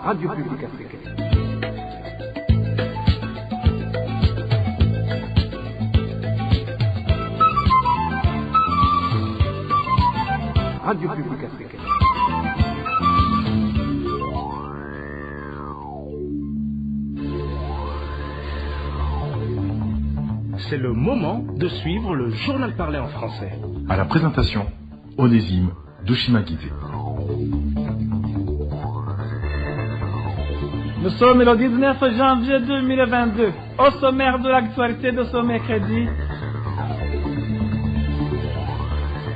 Radio Publique Africaine. Radio Publique Africaine. C'est le moment de suivre le journal parlé en français. À la présentation, Onésime Douchimagité. Nous sommes le 19 janvier 2022. Au sommaire de l'actualité de ce mercredi,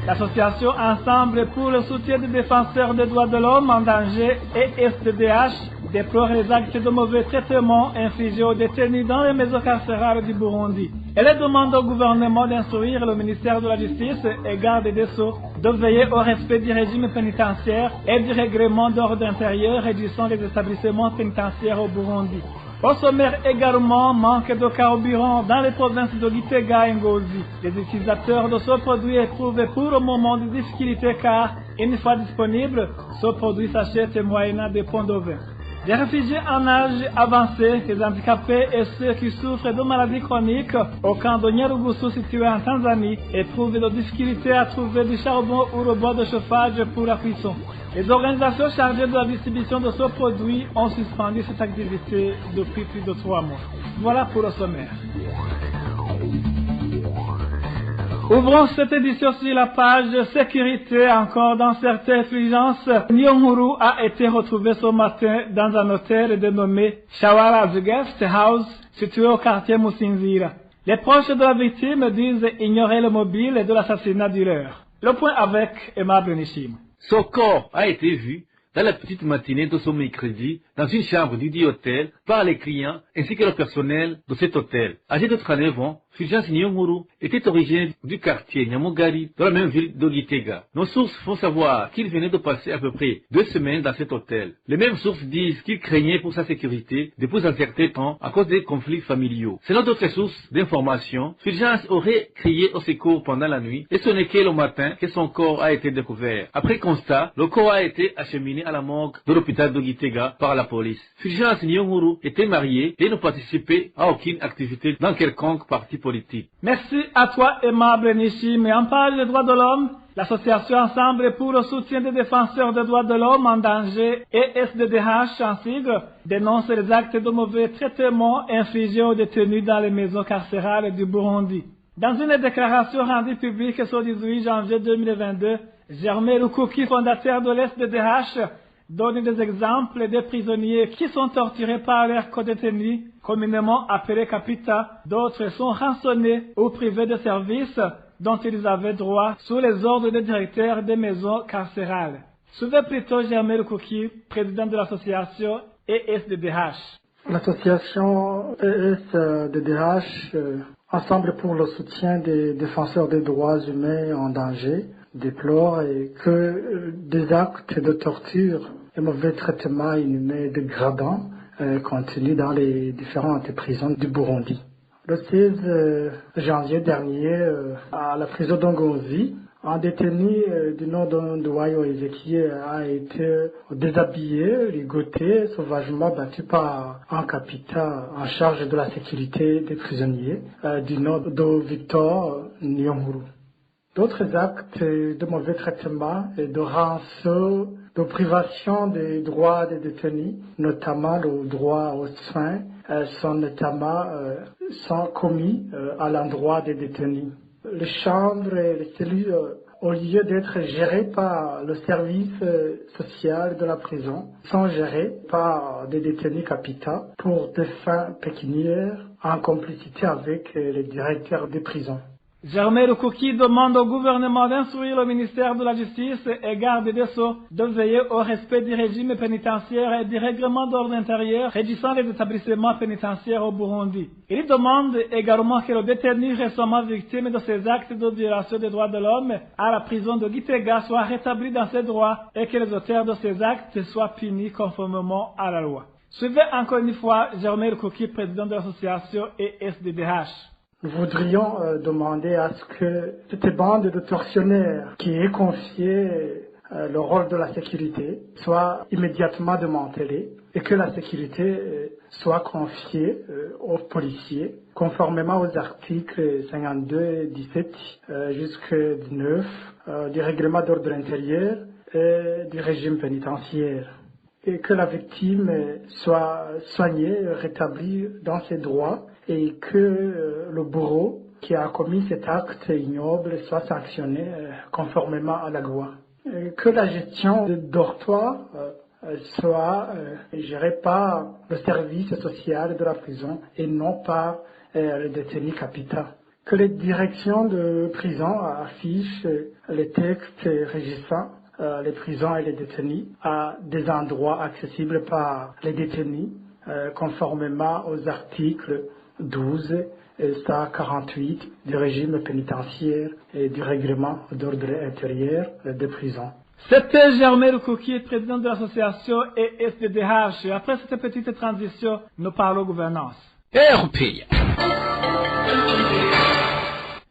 l'association Ensemble pour le soutien des défenseurs des droits de l'homme en danger et SDDH déplore les actes de mauvais traitement infligés aux détenus dans les maisons carcérales du Burundi. Elle demande au gouvernement d'instruire le ministère de la Justice et garde des Sceaux de veiller au respect du régime pénitentiaire et du règlement d'ordre intérieur régissant les établissements pénitentiaires au Burundi. Au sommaire également, manque de carburant dans les provinces de Gitega et Ngozi. Les utilisateurs de ce produit éprouvent pour le moment des difficultés car, une fois disponible, ce produit s'achète moyennant des points de vin. Les réfugiés en âge avancé, les handicapés et ceux qui souffrent de maladies chroniques au camp de Nyarugusu situé en Tanzanie éprouvent des difficultés à trouver du charbon ou le bois de chauffage pour la cuisson. Les organisations chargées de la distribution de ce produit ont suspendu cette activité depuis plus de 3 mois. Voilà pour le sommaire. Ouvrons cette édition sur la page sécurité. Encore dans certaines fulgences, Nyonguru a été retrouvé ce matin dans un hôtel dénommé Shawara's Guest House, situé au quartier Musinzira. Les proches de la victime disent ignorer le mobile de l'assassinat du leur. Le point avec Aimable Nishim. Son corps a été vu dans la petite matinée de ce mercredi dans une chambre du dit hôtel par les clients ainsi que le personnel de cet hôtel. Âgé de 39 ans, Fulgence Nyonguru était originaire du quartier Nyamugari dans la même ville de Gitega. Nos sources font savoir qu'il venait de passer à peu près 2 semaines dans cet hôtel. Les mêmes sources disent qu'il craignait pour sa sécurité depuis un certain temps à cause des conflits familiaux. Selon d'autres sources d'information, Fulgence aurait crié au secours pendant la nuit et ce n'est que le matin que son corps a été découvert. Après constat, le corps a été acheminé à la morgue de l'hôpital de Gitega par la police. Fulgence Nyonguru était mariée et ne participait à aucune activité dans quelconque parti politique. Merci à toi, aimable Nishim. Et en parle des droits de l'homme, l'association Ensemble pour le soutien des défenseurs des droits de l'homme en danger et SDDH en sigle dénonce les actes de mauvais traitement infligés aux détenus dans les maisons carcérales du Burundi. Dans une déclaration rendue publique ce 18 janvier 2022, Germain Rukuki, fondateur de l'SDDH, donne des exemples des prisonniers qui sont torturés par leurs co-détenus, communément appelés capita. D'autres sont rançonnés ou privés de services dont ils avaient droit sous les ordres des directeurs des maisons carcérales. Suivez plutôt Germain Rukuki, président de l'association ESDDH. L'association ESDDH, Ensemble pour le soutien des défenseurs des droits humains en danger, déplore que des actes de torture et mauvais traitements inhumains dégradants contenus dans les différentes prisons du Burundi. Le 16 janvier dernier, à la prison d'Ngozi, un détenu du nom d'Nduwayo Ezekiel a été déshabillé, ligoté, sauvagement battu par un capitaine en charge de la sécurité des prisonniers du nom de Victor Nyonguru. D'autres actes de mauvais traitement et de rançon, de privation des droits des détenus, notamment le droit aux soins, sont commis à l'endroit des détenus. Les chambres et les cellules, au lieu d'être gérées par le service social de la prison, sont gérées par des détenus capitaux pour des fins pécuniaires en complicité avec les directeurs des prisons. Germain Rukuki demande au gouvernement d'instruire le ministère de la Justice et garde des Sceaux de veiller au respect du régime pénitentiaire et du règlement d'ordre intérieur régissant les établissements pénitentiaires au Burundi. Il demande également que le détenu récemment victime de ces actes de violation des droits de l'homme à la prison de Gitega soit rétabli dans ses droits et que les auteurs de ces actes soient punis conformément à la loi. Suivez encore une fois Germain Rukuki, président de l'association ESDDH. Nous voudrions demander à ce que cette bande de tortionnaires qui est confiée le rôle de la sécurité soit immédiatement démantelé et que la sécurité soit confiée aux policiers, conformément aux articles 52 et 17 jusqu'à 19 du règlement d'ordre intérieur et du régime pénitentiaire, et que la victime soit soignée, rétablie dans ses droits, et que le bourreau qui a commis cet acte ignoble soit sanctionné conformément à la loi. Et que la gestion des dortoirs soit gérée par le service social de la prison et non par le détenu capitaine. Que les directions de prison affichent les textes régissant les prisons et les détenus à des endroits accessibles par les détenus, conformément aux articles 12 et 148 du régime pénitentiaire et du règlement d'ordre intérieur des prisons. C'était Germain Rukuki, président de l'association ESDDH. Après cette petite transition, nous parlons gouvernance. RPI.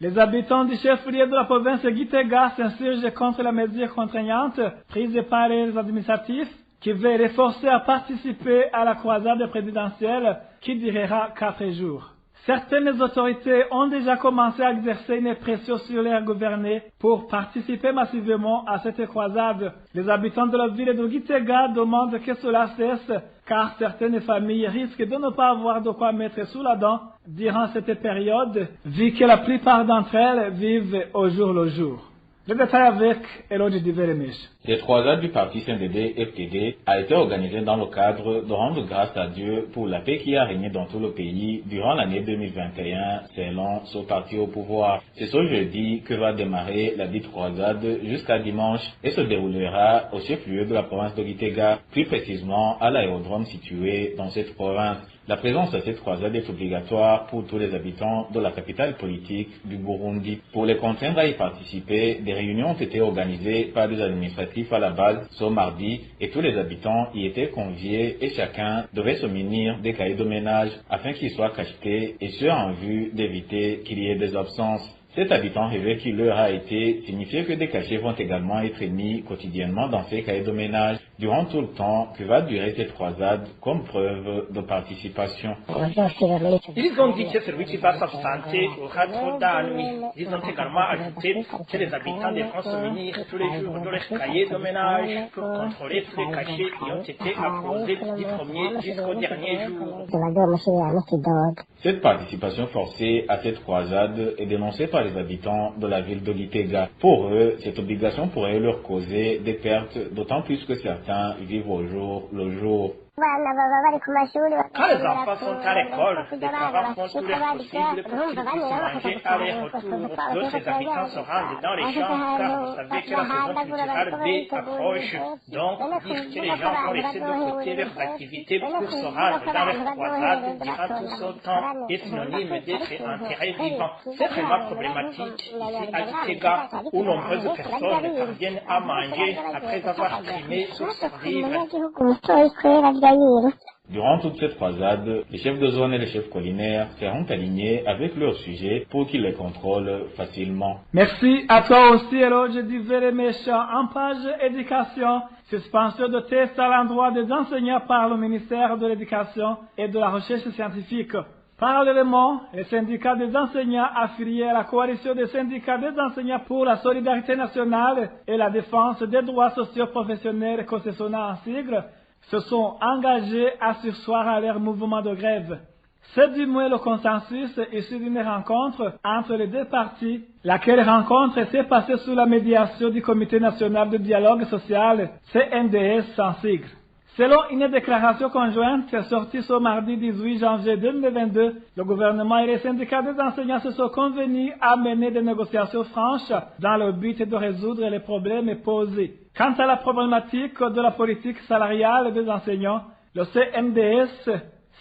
Les habitants du chef-lieu de la province de Gitega s'insurgent contre la mesure contraignante prise par les administratifs qui veut les forcer à participer à la croisade présidentielle qui durera 4 jours. Certaines autorités ont déjà commencé à exercer une pression sur leurs gouvernés pour participer massivement à cette croisade. Les habitants de la ville de Gitega demandent que cela cesse, car certaines familles risquent de ne pas avoir de quoi mettre sous la dent durant cette période, vu que la plupart d'entre elles vivent au jour le jour. Le détail avec Elodie Diveremish. Cette croisade du parti CNDD-FDD a été organisée dans le cadre de rendre grâce à Dieu pour la paix qui a régné dans tout le pays durant l'année 2021, selon ce parti au pouvoir. C'est ce jeudi que va démarrer la dite croisade jusqu'à dimanche et se déroulera au chef-lieu de la province de Gitega, plus précisément à l'aérodrome situé dans cette province. La présence à cette croisade est obligatoire pour tous les habitants de la capitale politique du Burundi. Pour les contraindre à y participer, des réunions ont été organisées par des administratifs à la base ce mardi et tous les habitants y étaient conviés et chacun devait se munir des cahiers de ménage afin qu'ils soient cachetés et ce en vue d'éviter qu'il y ait des absences. Cet habitant rêvait qu'il leur a été signifié que des cachets vont également être mis quotidiennement dans ces cahiers de ménage durant tout le temps que va durer cette croisade comme preuve de participation. Ils ont dit que celui va s'absenter aura trop d'ennuis. Ils ont également ajouté que les habitants devront se munir tous les jours de leurs cahiers de ménage pour contrôler tous les cachets qui ont été apposés du premier jusqu'au dernier jour. Cette participation forcée à cette croisade est dénoncée par les habitants de la ville de Gitega. Pour eux, cette obligation pourrait leur causer des pertes, d'autant plus que certains vivent au jour le jour. Quand les enfants sont à l'école, les parents font tout leur possible pour qu'ils puissent manger aller-retour. D'autres habitants se rendent dans les champs car vous savez que la saison culturelle B approche. Donc, dire que les gens vont laisser de côté leurs activités pour se rendre dans leur croisade durant tout ce temps est synonyme d'être enterré vivant. C'est vraiment problématique ici à Gitega où nombreuses personnes parviennent à manger après avoir primé pour survivre. Durant toute cette croisade, les chefs de zone et les chefs collinaires seront alignés avec leurs sujets pour qu'ils les contrôlent facilement. Merci à toi aussi, Elodie Diveremish. En page éducation, suspension de tests à l'endroit des enseignants par le ministère de l'Éducation et de la Recherche scientifique. Parallèlement, les syndicats des enseignants affiliés à la coalition des syndicats des enseignants pour la solidarité nationale et la défense des droits socio-professionnels concessionnels en sigle se sont engagés à surseoir à leur mouvement de grève. C'est du moins le consensus issu d'une rencontre entre les deux parties, laquelle rencontre s'est passée sous la médiation du Comité national de dialogue social, CNDS en sigle. Selon une déclaration conjointe sortie ce mardi 18 janvier 2022, le gouvernement et les syndicats des enseignants se sont convenus à mener des négociations franches dans le but de résoudre les problèmes posés. Quant à la problématique de la politique salariale des enseignants, le CNDS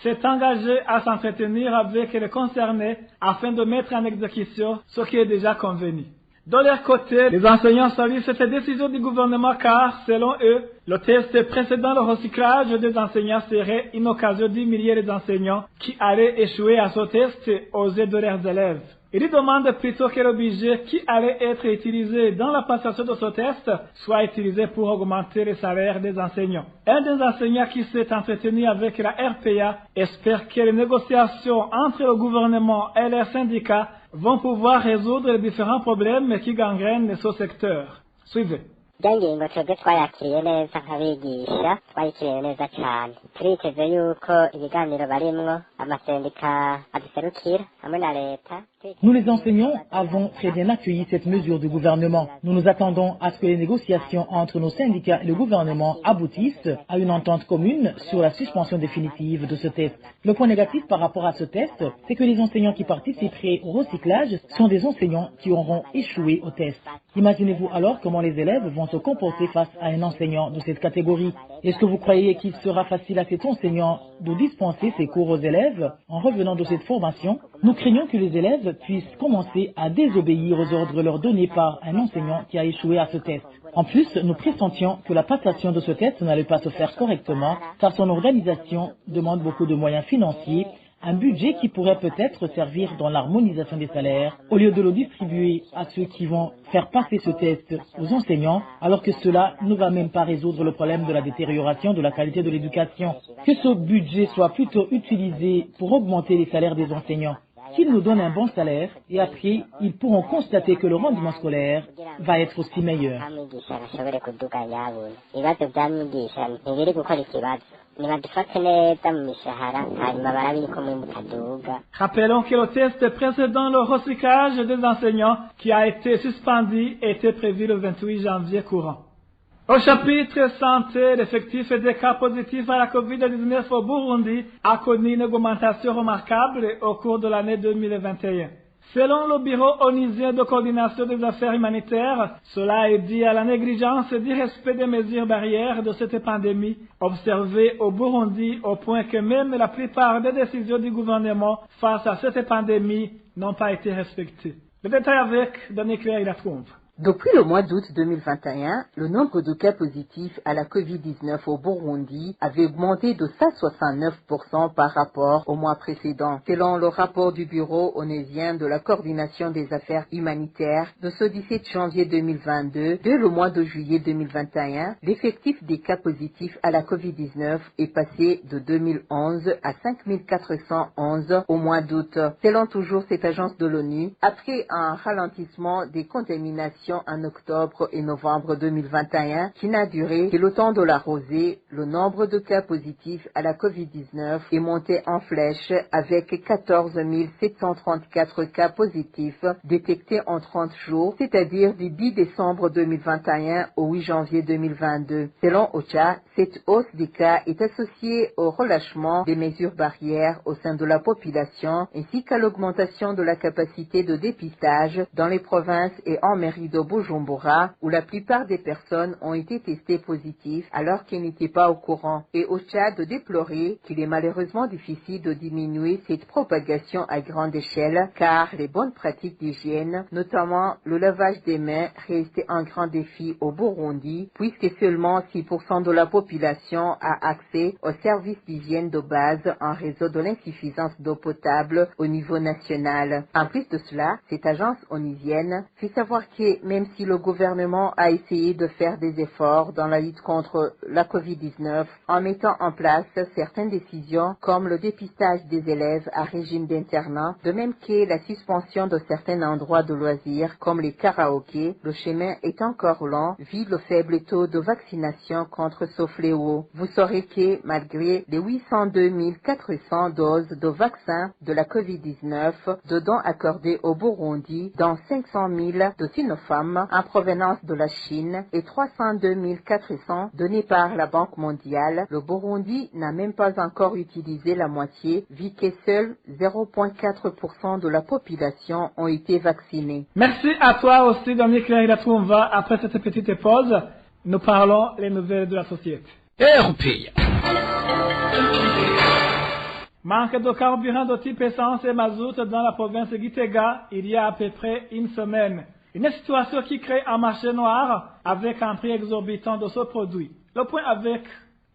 s'est engagé à s'entretenir avec les concernés afin de mettre en exécution ce qui est déjà convenu. De leur côté, les enseignants saluent cette décision du gouvernement car, selon eux, le test précédent le recyclage des enseignants serait une occasion d'humilier les enseignants qui allaient échouer à ce test aux yeux de leurs élèves. Il demande plutôt que le budget qui allait être utilisé dans la passation de ce test soit utilisé pour augmenter les salaires des enseignants. Un des enseignants qui s'est entretenu avec la RPA espère que les négociations entre le gouvernement et les syndicats vont pouvoir résoudre les différents problèmes qui gangrènent ce secteur. Suivez. Byangingo twebwe twayakiriye neza nk'abigisha twayakiriye neza cyane turiteze yuko ibiganiro barimwo amasendika aduserukira hamwe na leta. Nous les enseignants avons très bien accueilli cette mesure du gouvernement. Nous nous attendons à ce que les négociations entre nos syndicats et le gouvernement aboutissent à une entente commune sur la suspension définitive de ce test. Le point négatif par rapport à ce test, c'est que les enseignants qui participeraient au recyclage sont des enseignants qui auront échoué au test. Imaginez-vous alors comment les élèves vont se comporter face à un enseignant de cette catégorie. Est-ce que vous croyez qu'il sera facile à cet enseignant de dispenser ses cours aux élèves en revenant de cette formation? Nous craignons que les élèves puissent commencer à désobéir aux ordres leur donnés par un enseignant qui a échoué à ce test. En plus, nous pressentions que la passation de ce test n'allait pas se faire correctement car son organisation demande beaucoup de moyens financiers, un budget qui pourrait peut-être servir dans l'harmonisation des salaires, au lieu de le distribuer à ceux qui vont faire passer ce test aux enseignants, alors que cela ne va même pas résoudre le problème de la détérioration de la qualité de l'éducation. Que ce budget soit plutôt utilisé pour augmenter les salaires des enseignants, qu'ils nous donnent un bon salaire, et après, ils pourront constater que le rendement scolaire va être aussi meilleur. Rappelons que le test précédent le recyclage des enseignants qui a été suspendu était prévu le 28 janvier courant. Au chapitre santé, l'effectif des cas positifs à la COVID-19 au Burundi a connu une augmentation remarquable au cours de l'année 2021. Selon le Bureau onusien de coordination des affaires humanitaires, cela est dû à la négligence du respect des mesures barrières de cette pandémie observée au Burundi au point que même la plupart des décisions du gouvernement face à cette pandémie n'ont pas été respectées. Le détail avec Daniel Claire Ilatrombe. Depuis le mois d'août 2021, le nombre de cas positifs à la COVID-19 au Burundi avait augmenté de 169% par rapport au mois précédent. Selon le rapport du Bureau onusien de la coordination des affaires humanitaires de ce 17 janvier 2022, dès le mois de juillet 2021, l'effectif des cas positifs à la COVID-19 est passé de 2011 à 5411 au mois d'août. Selon toujours cette agence de l'ONU, après un ralentissement des contaminations en octobre et novembre 2021 qui n'a duré que le temps de la rosée, le nombre de cas positifs à la COVID-19 est monté en flèche avec 14 734 cas positifs détectés en 30 jours, c'est-à-dire du 10 décembre 2021 au 8 janvier 2022. Selon OCHA, cette hausse des cas est associée au relâchement des mesures barrières au sein de la population ainsi qu'à l'augmentation de la capacité de dépistage dans les provinces et en mairie de Bujumbura, où la plupart des personnes ont été testées positives alors qu'elles n'étaient pas au courant, et au Tchad de déplorer qu'il est malheureusement difficile de diminuer cette propagation à grande échelle car les bonnes pratiques d'hygiène, notamment le lavage des mains, restent un grand défi au Burundi puisque seulement 6% de la population a accès aux services d'hygiène de base en raison de l'insuffisance d'eau potable au niveau national. En plus de cela, cette agence onusienne fait savoir que même si le gouvernement a essayé de faire des efforts dans la lutte contre la COVID-19 en mettant en place certaines décisions comme le dépistage des élèves à régime d'internat, de même que la suspension de certains endroits de loisirs comme les karaokés, le chemin est encore long vu le faible taux de vaccination contre ce fléau. Vous saurez que malgré les 802 400 doses de vaccins de la COVID-19 de dons accordés au Burundi, dont 500 000 de Sinopharm en provenance de la Chine et 302 400 donnés par la Banque mondiale, le Burundi n'a même pas encore utilisé la moitié, vu que seuls 0,4% de la population ont été vaccinés. Merci à toi aussi, Daniel Claire Ilatrombe. Après cette petite pause, nous parlons les nouvelles de la société. RPA. Manque de carburant de type essence et mazout dans la province de Gitega il y a à peu près une semaine. Une situation qui crée un marché noir avec un prix exorbitant de ce produit. Le point avec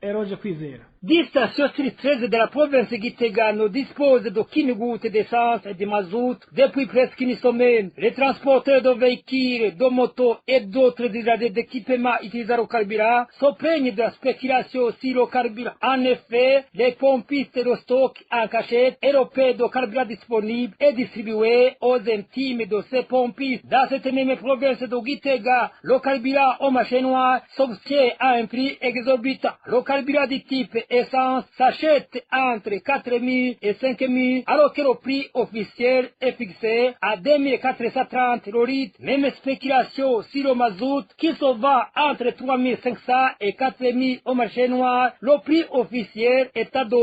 Eroge Cuisera. 10 stations sur 13 de la province de Gitega ne disposent d'aucune goutte d'essence et de mazout depuis presque une semaine. Les transporteurs de véhicules, de motos et d'autres usagers d'équipements utilisant le carburant se plaignent de la spéculation sur le carburant. En effet, les pompistes de stock en cachette et le paie de carburant disponible est distribué aux intimes de ces pompistes. Dans cette même province de Gitega, le carburant au marché noir s'obtient à un prix exorbitant. Le carburant du type essence s'achète entre 4 000 et 5 000, alors que le prix officiel est fixé à 2 430 le litre. Même spéculation sur le mazout qui se vend entre 3 500 et 4 000 au marché noir. Le prix officiel est à 2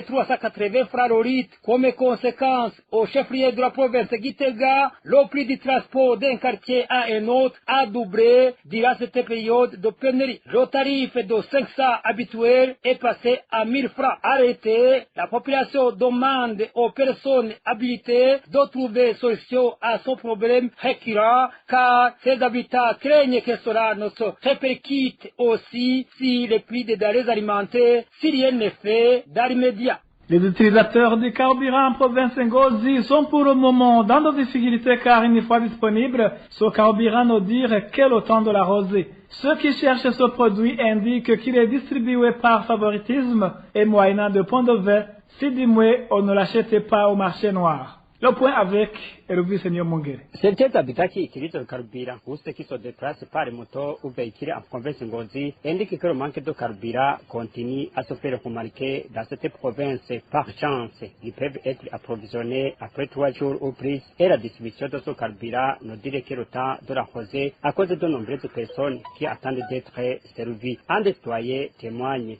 380 francs le litre. Comme conséquence, au chef-lieu de la province de Gitega, le prix du transport d'un quartier à un autre a doublé durant cette période de pénurie. Le tarif de 500 habituel est passé à 1000 francs. Arrêté, la population demande aux personnes habilitées de trouver solution à son problème récurrent, car ses habitants craignent que cela ne se répercute aussi si les prix des denrées alimentaires, si rien n'est fait dans l'immédiat. Les utilisateurs du carburant en province Ngozi sont pour le moment dans des difficultés car une fois disponible, ce carburant ne dure que le temps de l'arroser. Ceux qui cherchent ce produit indiquent qu'il est distribué par favoritisme et moyennant de points de vente, si du moins on ne l'achète pas au marché noir. Le point avec Elvis Seigneur Mungere. Certains habitants qui utilisent le carburant ou ceux qui se déplacent par moto ou véhicule en province Ngozi indiquent que le manque de carburant continue à se faire remarquer dans cette province. Par chance, ils peuvent être approvisionnés après 3 jours ou plus et la distribution de ce carburant ne dirait que le temps de la rosée à cause de nombreuses personnes qui attendent d'être servies. Un des citoyens témoigne.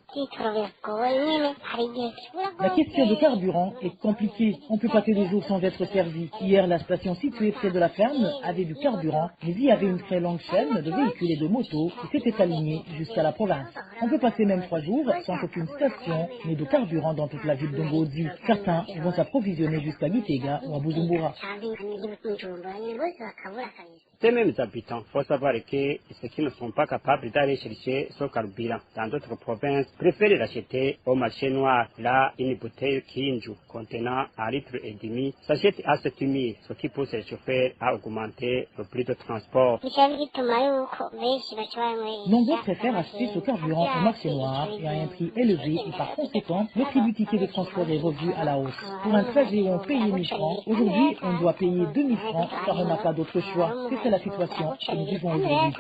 La question de carburant est compliquée. On peut passer des jours sans être servi. Hier, la station située près de la ferme avait du carburant, mais il y avait une très longue chaîne de véhicules et de motos qui s'étaient alignés jusqu'à la province. On peut passer même 3 jours sans qu'aucune station n'ait de carburant dans toute la ville de Ngozi. Certains vont s'approvisionner jusqu'à Gitega ou à Bujumbura. Ces mêmes habitants, faut savoir que ceux qui ne sont pas capables d'aller chercher ce carburant dans d'autres provinces préfèrent l'acheter au marché noir. Là, une bouteille Kinju contenant 1,5 litre s'achète à 7 000, ce qui pousse les chauffeurs à augmenter le prix de transport. Nombreux préfèrent acheter ce carburant au marché noir et à un prix élevé et par conséquent, le prix du ticket de transport est revu à la hausse. Pour un trajet où on payait 1 000 francs, aujourd'hui on doit payer 2 000 francs car on n'a pas d'autre choix. C'est la situation que nous vivons aujourd'hui.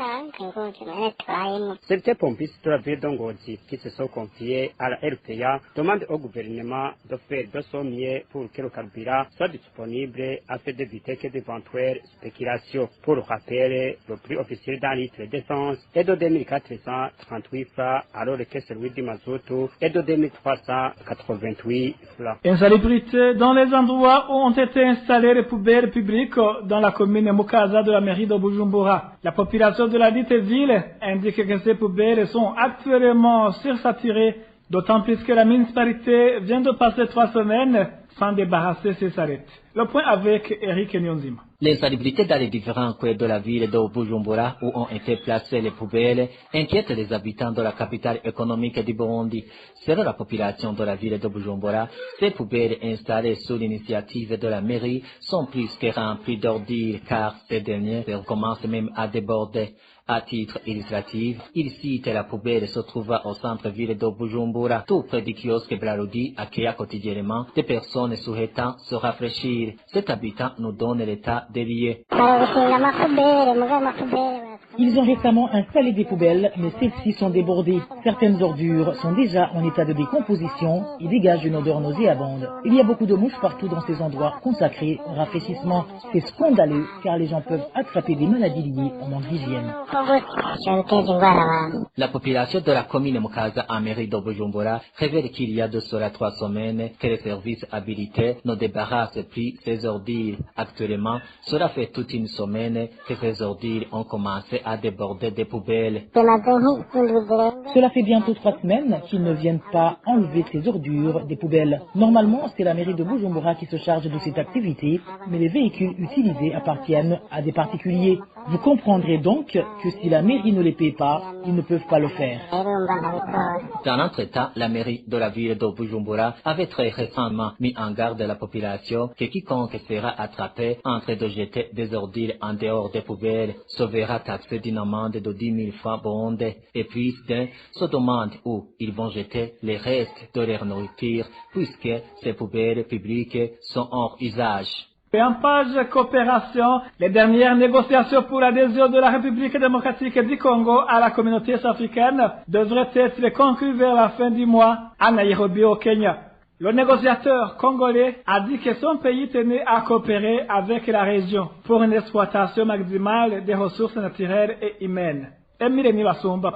Certains pompistes de la ville de Ngozi qui se sont confiés à la RPA demandent au gouvernement de faire de son mieux pour que le carburant soit disponible afin d'éviter que d'éventuelles spéculations. Pour rappel, le prix officiel d'un litre d'essence est de 2 438 francs alors que celui du mazout est de 2 388 francs. Insalubrité dans les endroits où ont été installées les poubelles publiques dans la commune Mukaza de la mairie de Bujumbura. La population de la dite ville indique que ces poubelles sont actuellement sursaturées, d'autant plus que la municipalité vient de passer 3 semaines sans débarrasser ses arêtes. Le point avec Eric Nyonzima. L'insalubrité dans les différents coins de la ville de Bujumbura où ont été placées les poubelles inquiète les habitants de la capitale économique du Burundi. Selon la population de la ville de Bujumbura, ces poubelles installées sous l'initiative de la mairie sont plus que remplies d'ordures car ces dernières commencent même à déborder. À titre illustratif, il cite la poubelle se trouvant au centre-ville de Bujumbura, tout près du kiosque Brarudi, accueillant quotidiennement des personnes souhaitant se rafraîchir. Cet habitant nous donne l'état des lieux. Ils ont récemment installé des poubelles, mais celles-ci sont débordées. Certaines ordures sont déjà en état de décomposition et dégagent une odeur nauséabonde. Il y a beaucoup de mouches partout dans ces endroits consacrés au rafraîchissement. C'est scandaleux car les gens peuvent attraper des maladies liées au manque d'hygiène. La population de la commune Mukaza en mairie de Bujumbura révèle qu'il y a de cela 3 semaines que les services habilités ne débarrassent plus ces ordures. Actuellement, cela fait toute une semaine que ces ordures ont commencé à déborder des poubelles. Cela fait bientôt 3 semaines qu'ils ne viennent pas enlever ces ordures des poubelles. Normalement, c'est la mairie de Bujumbura qui se charge de cette activité, mais les véhicules utilisés appartiennent à des particuliers. Vous comprendrez donc que si la mairie ne les paie pas, ils ne peuvent pas le faire. Dans l'entretemps, la mairie de la ville de Bujumbura avait très récemment mis en garde la population que quiconque sera attrapé en train de jeter des ordures en dehors des poubelles se verra taxé d'une amende de 10 000 francs burundais. Et puis, se demande où ils vont jeter les restes de leur nourriture puisque ces poubelles publiques sont hors usage. Et en page coopération, les dernières négociations pour l'adhésion de la République démocratique du Congo à la communauté africaine devraient être conclues vers la fin du mois à Nairobi au Kenya. Le négociateur congolais a dit que son pays tenait à coopérer avec la région pour une exploitation maximale des ressources naturelles et humaines.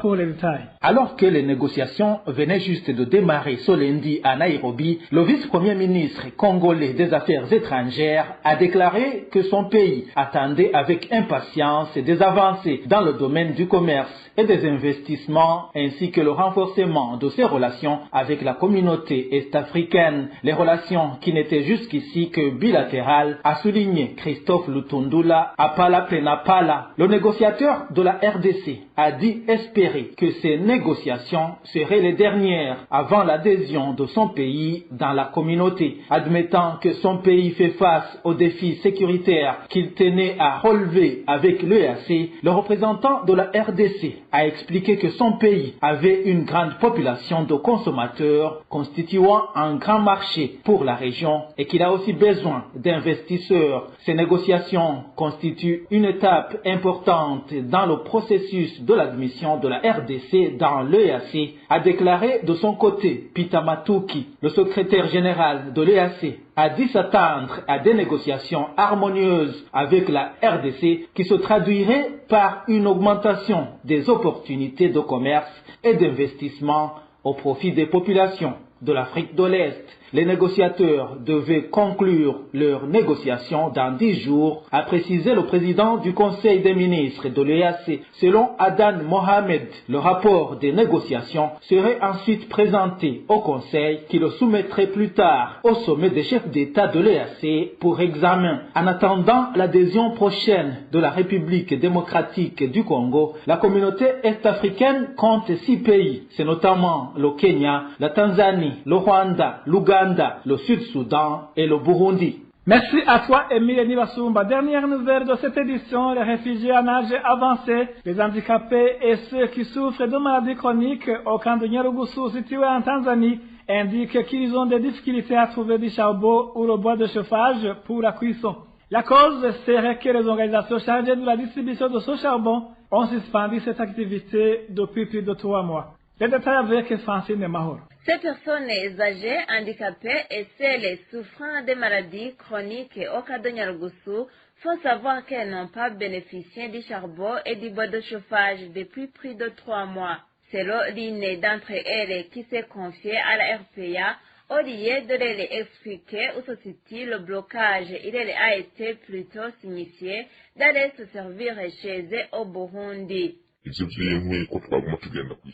Pour les détails. Alors que les négociations venaient juste de démarrer ce lundi à Nairobi, le vice-premier ministre congolais des Affaires étrangères a déclaré que son pays attendait avec impatience des avancées dans le domaine du commerce et des investissements ainsi que le renforcement de ses relations avec la communauté est-africaine, les relations qui n'étaient jusqu'ici que bilatérales, a souligné Christophe Lutundula Apala Plenapala, le négociateur de la RDC. A dit espérer que ces négociations seraient les dernières avant l'adhésion de son pays dans la communauté. Admettant que son pays fait face aux défis sécuritaires qu'il tenait à relever avec l'EAC, le représentant de la RDC a expliqué que son pays avait une grande population de consommateurs constituant un grand marché pour la région et qu'il a aussi besoin d'investisseurs. Ces négociations constituent une étape importante dans le processus de l'admission de la RDC dans l'EAC, a déclaré de son côté Peter Matuki, le secrétaire général de l'EAC, a dit s'attendre à des négociations harmonieuses avec la RDC qui se traduiraient par une augmentation des opportunités de commerce et d'investissement au profit des populations de l'Afrique de l'Est. Les négociateurs devaient conclure leurs négociations dans 10 jours, a précisé le président du Conseil des ministres de l'EAC. Selon Adan Mohamed, le rapport des négociations serait ensuite présenté au Conseil qui le soumettrait plus tard au sommet des chefs d'État de l'EAC pour examen. En attendant l'adhésion prochaine de la République démocratique du Congo, la communauté est-africaine compte 6 pays. C'est notamment le Kenya, la Tanzanie, le Rwanda, l'Ouganda, le Sud-Soudan et le Burundi. Merci à toi, Emile Nibasumba. Dernière nouvelle de cette édition, les réfugiés en âge avancé, les handicapés et ceux qui souffrent de maladies chroniques au camp de Nyarugusu situé en Tanzanie indiquent qu'ils ont des difficultés à trouver du charbon ou le bois de chauffage pour la cuisson. La cause serait que les organisations chargées de la distribution de ce charbon ont suspendu cette activité depuis plus de 3 mois. Les détails avec Francine Mahor. Ces personnes âgées, handicapées et celles souffrant de maladies chroniques au cas de Nyarugusu font savoir qu'elles n'ont pas bénéficié du charbon et du bois de chauffage depuis plus de 3 mois. Selon l'une d'entre elles qui s'est confiée à la RPA, au lieu de leur expliquer où se situe le blocage, il a été plutôt signifié d'aller se servir chez eux au Burundi.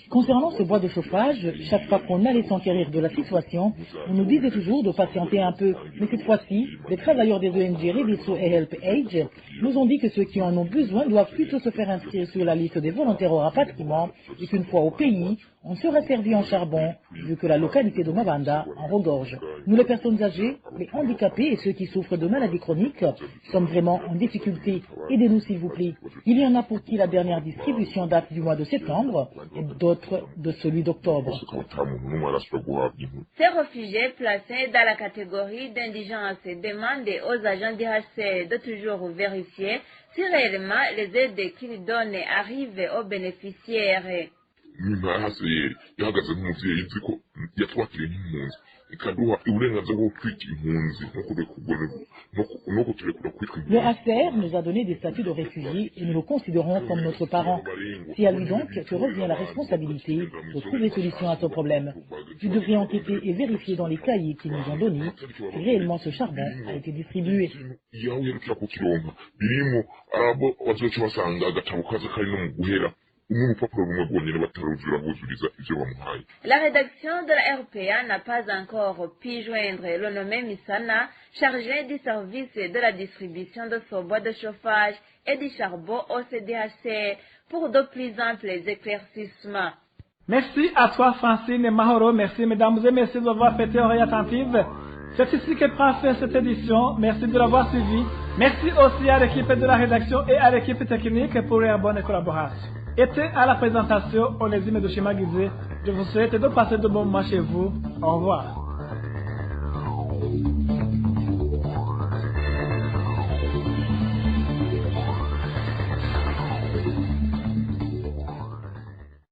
Concernant ce bois de chauffage, chaque fois qu'on allait s'enquérir de la situation, on nous disait toujours de patienter un peu. Mais cette fois-ci, les travailleurs des ONG Reviso et Help Age nous ont dit que ceux qui en ont besoin doivent plutôt se faire inscrire sur la liste des volontaires au rapatriement et qu'une fois au pays, on sera servi en charbon, vu que la localité de Mabanda en regorge. Nous, les personnes âgées, les handicapés et ceux qui souffrent de maladies chroniques, sommes vraiment en difficulté. Aidez-nous s'il vous plaît. Il y en a pour qui la dernière distribution date du mois de septembre et d'autres de celui d'octobre. Ces réfugiés placés dans la catégorie d'indigence demandent aux agents d'IHCR de toujours vérifier si réellement les aides qu'ils donnent arrivent aux bénéficiaires. nyuma yahaseye yahagaze nk'umuvyeyi uzi ko yatwakiriye nk'impunzi ikaduha uburenganzira bwo kwita impunzi no kuturekura kwitwa impunzi. Le HCR nous a donné des statuts de réfugiés et nous le considérons comme notre parent. C'est à lui donc que revient la responsabilité de trouver solution à ce problème. Tu devrais enquêter et vérifier dans les cahiers qu'ils nous ont donnés si réellement ce charbon a été distribué. La rédaction de la RPA n'a pas encore pu joindre le nommé Missana, chargé du service de la distribution de ce bois de chauffage et du charbon au CDHC pour de plus amples éclaircissements. Merci à toi Francine et Mahoro, merci mesdames et messieurs d'avoir prêté oreille attentive. C'est ici que prend fin cette édition, merci de l'avoir suivi. Merci aussi à l'équipe de la rédaction et à l'équipe technique pour leur bonne collaboration. Était à la présentation Onésime de Chimagizé. Je vous souhaite de passer de bons moments chez vous. Au revoir.